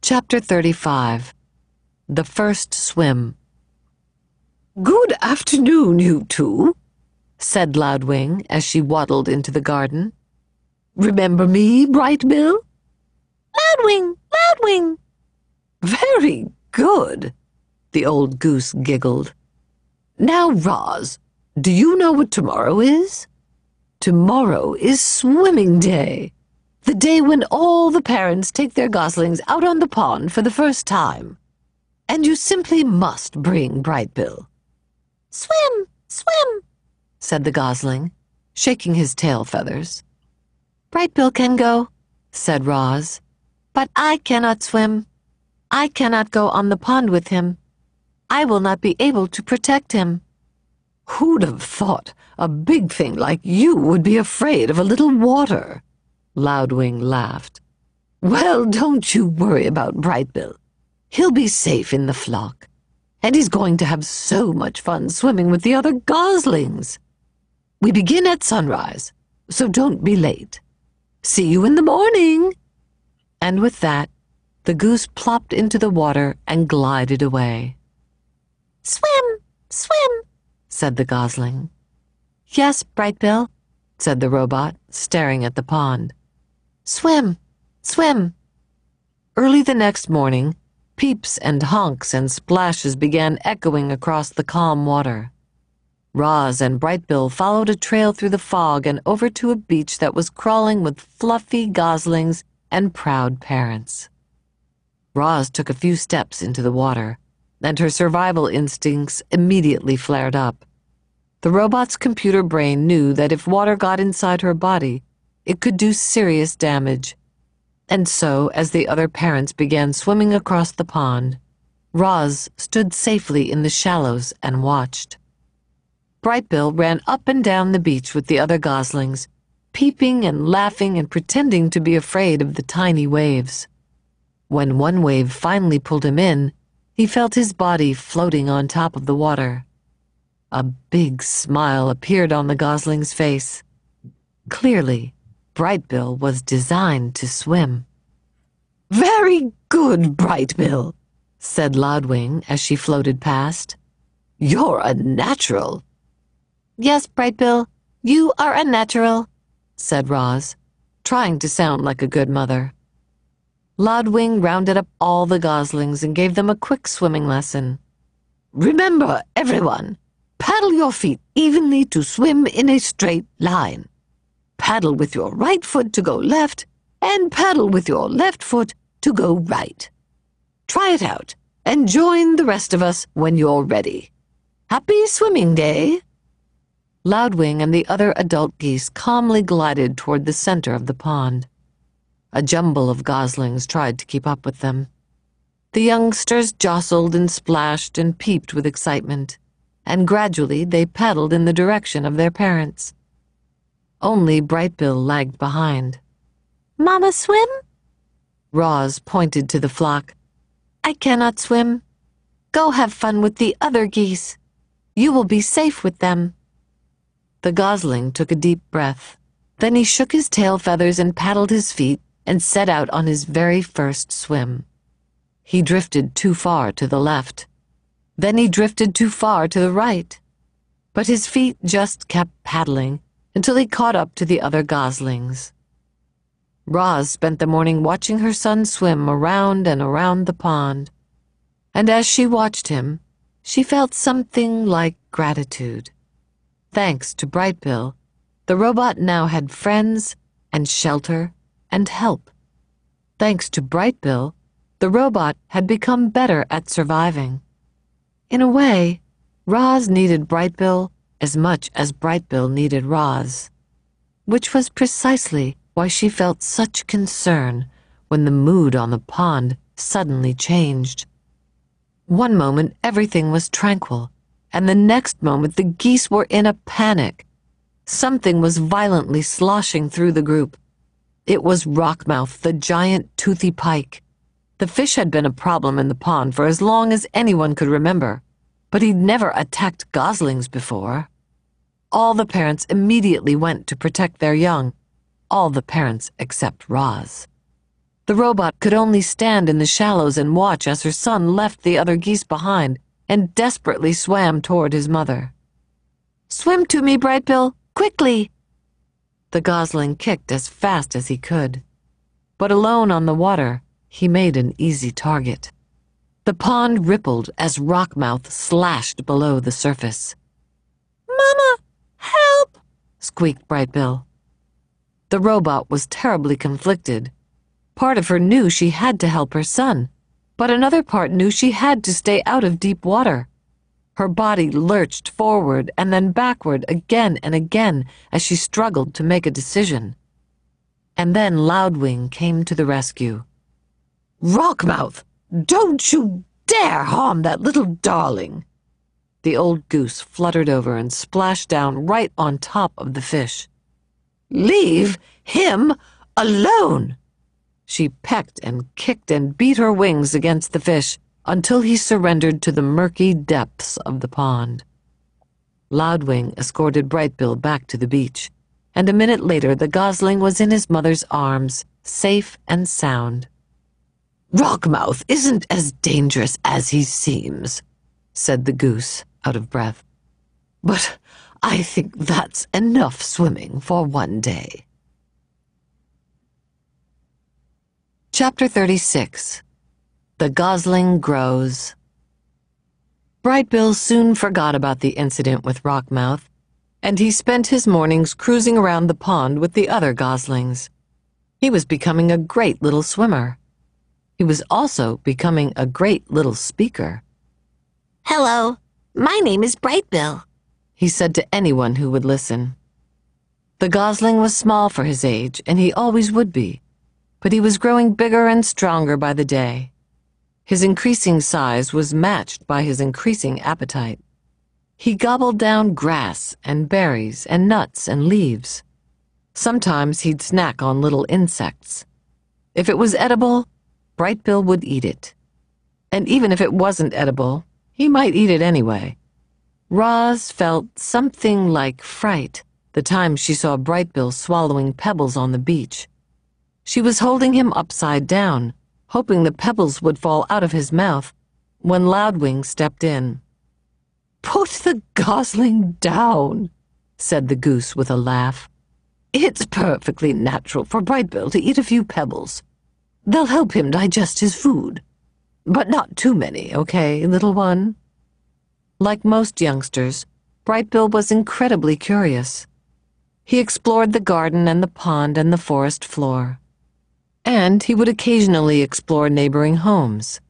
Chapter 35. The First Swim. "Good afternoon, you two," said Loudwing as she waddled into the garden. "Remember me, Bright Bill?" "Loudwing! Loudwing!" "Very good," the old goose giggled. "Now, Roz, do you know what tomorrow is? Tomorrow is swimming day, the day when all the parents take their goslings out on the pond for the first time. And you simply must bring Bright Bill." "Swim! Swim!" said the gosling, shaking his tail feathers. "Bright Bill can go," said Roz, "but I cannot swim. I cannot go on the pond with him. I will not be able to protect him." "Who'd have thought a big thing like you would be afraid of a little water?" Loudwing laughed. "Well, don't you worry about Bright Bill. He'll be safe in the flock, and he's going to have so much fun swimming with the other goslings. We begin at sunrise, so don't be late. See you in the morning." And with that, the goose plopped into the water and glided away. "Swim! Swim!" said the gosling. "Yes, Bright Bill," said the robot, staring at the pond. "Swim! Swim!" Early the next morning, peeps and honks and splashes began echoing across the calm water. Roz and Bright Bill followed a trail through the fog and over to a beach that was crawling with fluffy goslings and proud parents. Roz took a few steps into the water, and her survival instincts immediately flared up. The robot's computer brain knew that if water got inside her body, it could do serious damage. And so, as the other parents began swimming across the pond, Roz stood safely in the shallows and watched. Bright Bill ran up and down the beach with the other goslings, peeping and laughing and pretending to be afraid of the tiny waves. When one wave finally pulled him in, he felt his body floating on top of the water. A big smile appeared on the gosling's face. Clearly, Bright Bill was designed to swim. "Very good, Bright Bill," said Loudwing as she floated past. "You're a natural." "Yes, Bright Bill, you are a natural," said Roz, trying to sound like a good mother. Loudwing rounded up all the goslings and gave them a quick swimming lesson. "Remember, everyone, paddle your feet evenly to swim in a straight line. Paddle with your right foot to go left, and paddle with your left foot to go right. Try it out, and join the rest of us when you're ready. Happy swimming day!" Loudwing and the other adult geese calmly glided toward the center of the pond. A jumble of goslings tried to keep up with them. The youngsters jostled and splashed and peeped with excitement, and gradually they paddled in the direction of their parents. Only Bright Bill lagged behind. "Mama, swim?" Roz pointed to the flock. "I cannot swim. Go have fun with the other geese. You will be safe with them." The gosling took a deep breath. Then he shook his tail feathers and paddled his feet and set out on his very first swim. He drifted too far to the left. Then he drifted too far to the right. But his feet just kept paddling until he caught up to the other goslings. Roz spent the morning watching her son swim around and around the pond. And as she watched him, she felt something like gratitude. Thanks to Bright Bill, the robot now had friends and shelter and help. Thanks to Bright Bill, the robot had become better at surviving. In a way, Roz needed Bright Bill as much as Bright Bill needed Roz, which was precisely why she felt such concern when the mood on the pond suddenly changed. One moment everything was tranquil, and the next moment the geese were in a panic. Something was violently sloshing through the group. It was Rockmouth, the giant toothy pike. The fish had been a problem in the pond for as long as anyone could remember, but he'd never attacked goslings before. All the parents immediately went to protect their young, all the parents except Roz. The robot could only stand in the shallows and watch as her son left the other geese behind and desperately swam toward his mother. "Swim to me, Brightbill, quickly!" The gosling kicked as fast as he could. But alone on the water, he made an easy target. The pond rippled as Rockmouth slashed below the surface. Mama, help! Squeaked Brightbill. The robot was terribly conflicted. Part of her knew she had to help her son, but another part knew she had to stay out of deep water. Her body lurched forward and then backward again and again as she struggled to make a decision. And then Loudwing came to the rescue. "Rockmouth, don't you dare harm that little darling!" The old goose fluttered over and splashed down right on top of the fish. "Leave him alone!" She pecked and kicked and beat her wings against the fish until he surrendered to the murky depths of the pond. Loudwing escorted Brightbill back to the beach, and a minute later the gosling was in his mother's arms, safe and sound. "Rockmouth isn't as dangerous as he seems," said the goose, out of breath. "But I think that's enough swimming for one day." Chapter 36. The Gosling Grows. Brightbill soon forgot about the incident with Rockmouth, and he spent his mornings cruising around the pond with the other goslings. He was becoming a great little swimmer. He was also becoming a great little speaker. Hello, my name is Brightbill, he said to anyone who would listen. The gosling was small for his age, and he always would be, but he was growing bigger and stronger by the day. His increasing size was matched by his increasing appetite. He gobbled down grass and berries and nuts and leaves. Sometimes he'd snack on little insects. If it was edible, Brightbill would eat it. And even if it wasn't edible, he might eat it anyway. Roz felt something like fright the time she saw Brightbill swallowing pebbles on the beach. She was holding him upside down, hoping the pebbles would fall out of his mouth, when Loudwing stepped in. "Put the gosling down," said the goose with a laugh. "It's perfectly natural for Brightbill to eat a few pebbles. They'll help him digest his food. But not too many, okay, little one?" Like most youngsters, Brightbill was incredibly curious. He explored the garden and the pond and the forest floor. And he would occasionally explore neighboring homes.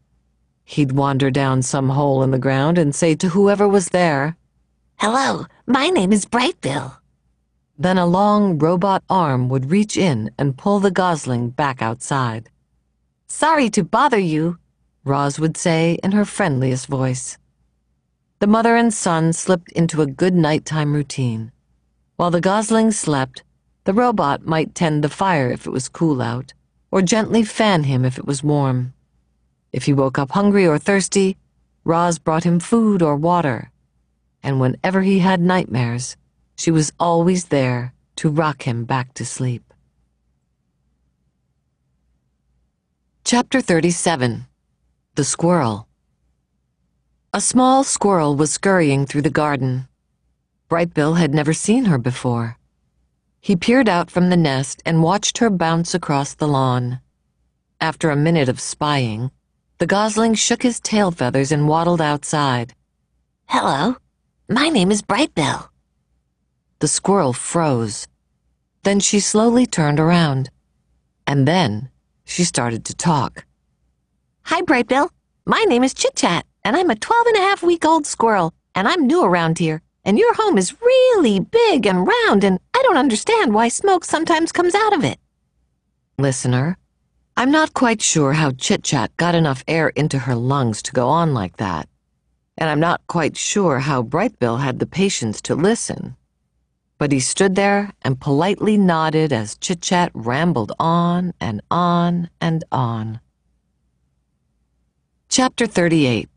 He'd wander down some hole in the ground and say to whoever was there, Hello, my name is Brightbill. Then a long robot arm would reach in and pull the gosling back outside. "Sorry to bother you," Roz would say in her friendliest voice. The mother and son slipped into a good nighttime routine. While the gosling slept, the robot might tend the fire if it was cool out, or gently fan him if it was warm. If he woke up hungry or thirsty, Roz brought him food or water. And whenever he had nightmares, she was always there to rock him back to sleep. Chapter 37. The Squirrel. A small squirrel was scurrying through the garden. Brightbill had never seen her before. He peered out from the nest and watched her bounce across the lawn. After a minute of spying, the gosling shook his tail feathers and waddled outside. Hello, my name is Brightbill. The squirrel froze. Then she slowly turned around. And then she started to talk. Hi, Brightbill. My name is Chit-Chat, and I'm a 12-and-a-half-week-old squirrel, and I'm new around here. And your home is really big and round, and I don't understand why smoke sometimes comes out of it. Listener, I'm not quite sure how Chit-Chat got enough air into her lungs to go on like that. And I'm not quite sure how Brightbill had the patience to listen. But he stood there and politely nodded as Chit-Chat rambled on and on and on. Chapter 38.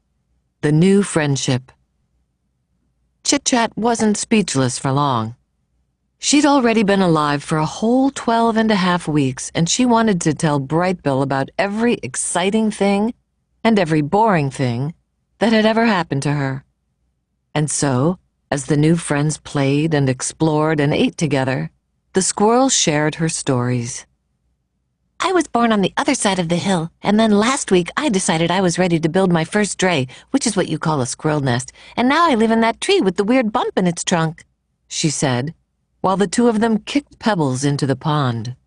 The New Friendship. Chit-Chat wasn't speechless for long. She'd already been alive for a whole 12.5 weeks, and she wanted to tell Bright Bill about every exciting thing and every boring thing that had ever happened to her. And so, as the new friends played and explored and ate together, the squirrel shared her stories. I was born on the other side of the hill, and then last week I decided I was ready to build my first dray, which is what you call a squirrel nest, and now I live in that tree with the weird bump in its trunk, she said, while the two of them kicked pebbles into the pond.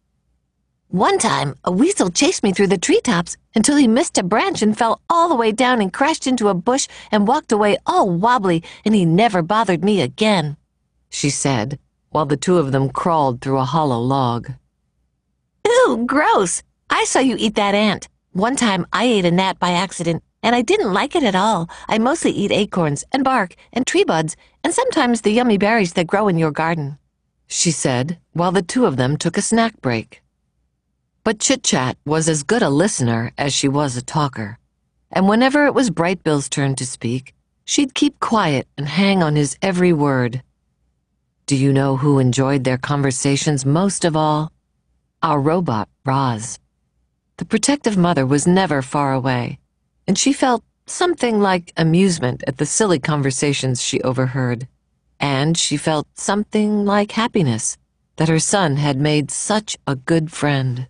One time, a weasel chased me through the treetops until he missed a branch and fell all the way down and crashed into a bush and walked away all wobbly, and he never bothered me again, she said, while the two of them crawled through a hollow log. Ew, gross! I saw you eat that ant. One time I ate a gnat by accident, and I didn't like it at all. I mostly eat acorns and bark and tree buds and sometimes the yummy berries that grow in your garden, she said, while the two of them took a snack break. But Chit Chat was as good a listener as she was a talker, and whenever it was Bright Bill's turn to speak, she'd keep quiet and hang on his every word. Do you know who enjoyed their conversations most of all? Our robot, Roz. The protective mother was never far away, and she felt something like amusement at the silly conversations she overheard. And she felt something like happiness that her son had made such a good friend.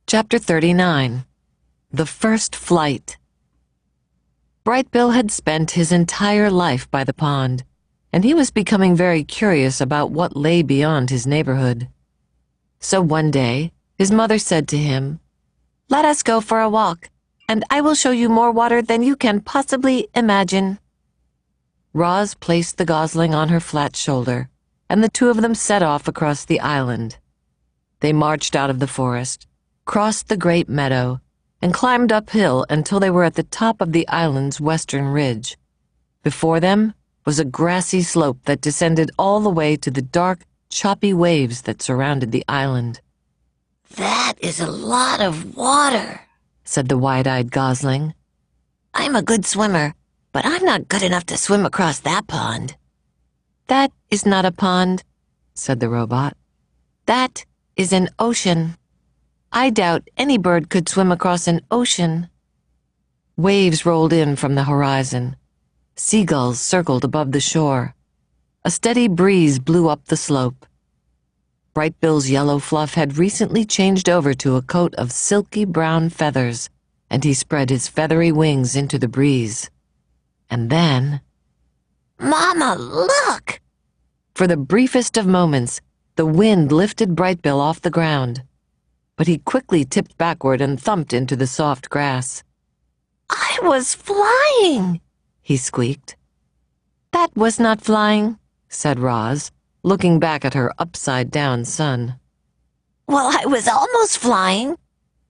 Chapter 39. The First Flight. Bright Bill had spent his entire life by the pond, and he was becoming very curious about what lay beyond his neighborhood. So one day, his mother said to him, "Let us go for a walk, and I will show you more water than you can possibly imagine." Roz placed the gosling on her flat shoulder, and the two of them set off across the island. They marched out of the forest, crossed the great meadow, and climbed uphill until they were at the top of the island's western ridge. Before them was a grassy slope that descended all the way to the dark, choppy waves that surrounded the island. "That is a lot of water," said the wide-eyed gosling. "I'm a good swimmer, but I'm not good enough to swim across that pond." "That is not a pond," said the robot. "That is an ocean. I doubt any bird could swim across an ocean." Waves rolled in from the horizon. Seagulls circled above the shore. A steady breeze blew up the slope. Bright Bill's yellow fluff had recently changed over to a coat of silky brown feathers, and he spread his feathery wings into the breeze. And then... "Mama, look!" For the briefest of moments, the wind lifted Bright Bill off the ground, but he quickly tipped backward and thumped into the soft grass. "I was flying!" he squeaked. "That was not flying," said Roz, looking back at her upside-down son. "Well, I was almost flying.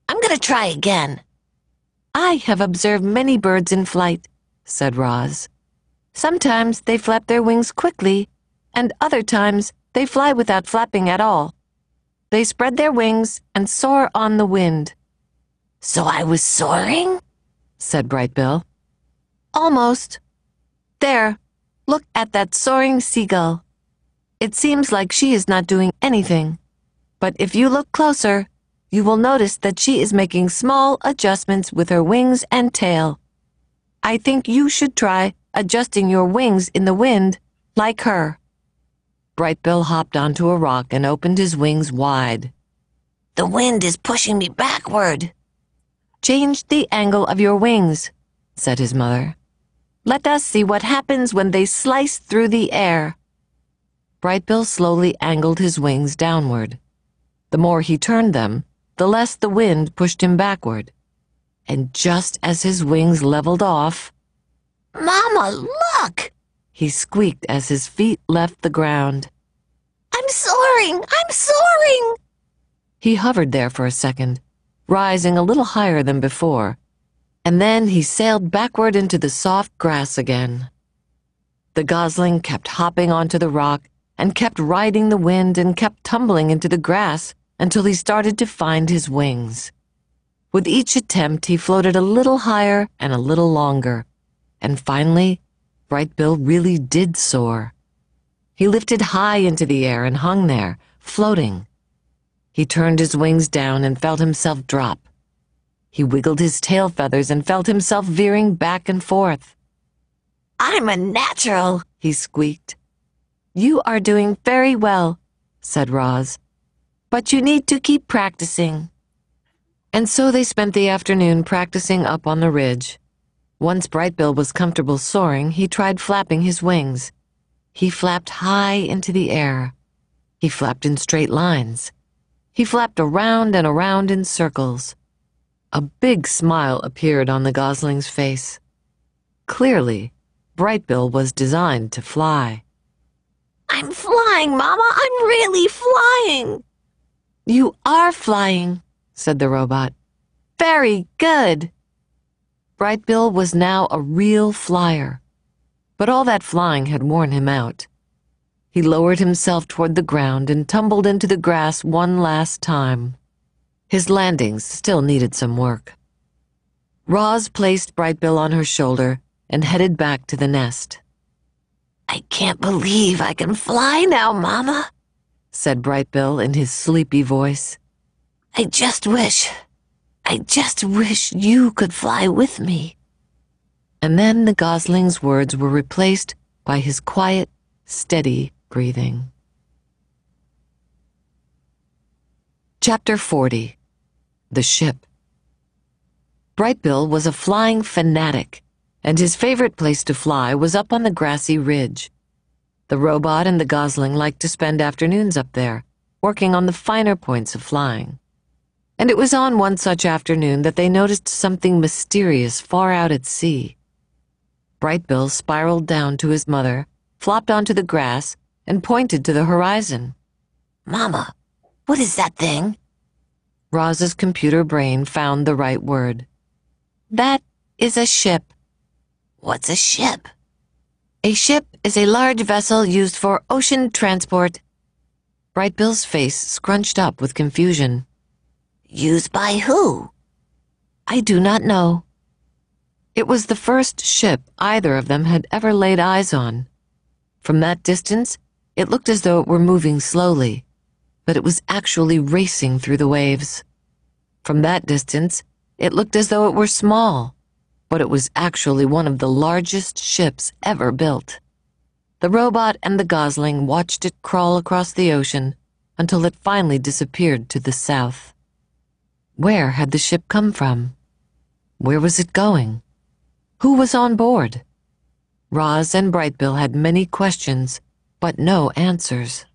I'm gonna try again." "I have observed many birds in flight," said Roz. "Sometimes they flap their wings quickly, and other times they fly without flapping at all. They spread their wings and soar on the wind." "So I was soaring?" said Bright Bill. "Almost. There, look at that soaring seagull. It seems like she is not doing anything, but if you look closer, you will notice that she is making small adjustments with her wings and tail. I think you should try adjusting your wings in the wind like her." Bright Bill hopped onto a rock and opened his wings wide. "The wind is pushing me backward." "Change the angle of your wings," said his mother. "Let us see what happens when they slice through the air." Bright Bill slowly angled his wings downward. The more he turned them, the less the wind pushed him backward. And just as his wings leveled off, "Mama, look!" he squeaked as his feet left the ground. "I'm soaring! I'm soaring!" He hovered there for a second, rising a little higher than before, and then he sailed backward into the soft grass again. The gosling kept hopping onto the rock and kept riding the wind and kept tumbling into the grass until he started to find his wings. With each attempt, he floated a little higher and a little longer, and finally, Bright Bill really did soar, He lifted high into the air and hung there, floating. He turned his wings down and felt himself drop. He wiggled his tail feathers and felt himself veering back and forth. I'm a natural, he squeaked. You are doing very well, said Roz, but you need to keep practicing. And so they spent the afternoon practicing up on the ridge. Once Brightbill was comfortable soaring, he tried flapping his wings. He flapped high into the air. He flapped in straight lines. He flapped around and around in circles. A big smile appeared on the gosling's face. Clearly, Brightbill was designed to fly. I'm flying, Mama. I'm really flying. You are flying, said the robot. Very good. Brightbill was now a real flyer, but all that flying had worn him out. He lowered himself toward the ground and tumbled into the grass one last time. His landings still needed some work. Roz placed Brightbill on her shoulder and headed back to the nest. I can't believe I can fly now, Mama, said Brightbill in his sleepy voice. I just wish you could fly with me. And then the gosling's words were replaced by his quiet, steady breathing. Chapter 40. The Ship. Brightbill was a flying fanatic, and his favorite place to fly was up on the grassy ridge. The robot and the gosling liked to spend afternoons up there, working on the finer points of flying. And it was on one such afternoon that they noticed something mysterious far out at sea. Brightbill spiraled down to his mother, flopped onto the grass, and pointed to the horizon. Mama, what is that thing? Roz's computer brain found the right word. That is a ship. What's a ship? A ship is a large vessel used for ocean transport. Brightbill's face scrunched up with confusion. Used by who? I do not know. It was the first ship either of them had ever laid eyes on. From that distance, it looked as though it were moving slowly, but it was actually racing through the waves. From that distance, it looked as though it were small, but it was actually one of the largest ships ever built. The robot and the gosling watched it crawl across the ocean until it finally disappeared to the south. Where had the ship come from? Where was it going? Who was on board? Roz and Brightbill had many questions, but no answers.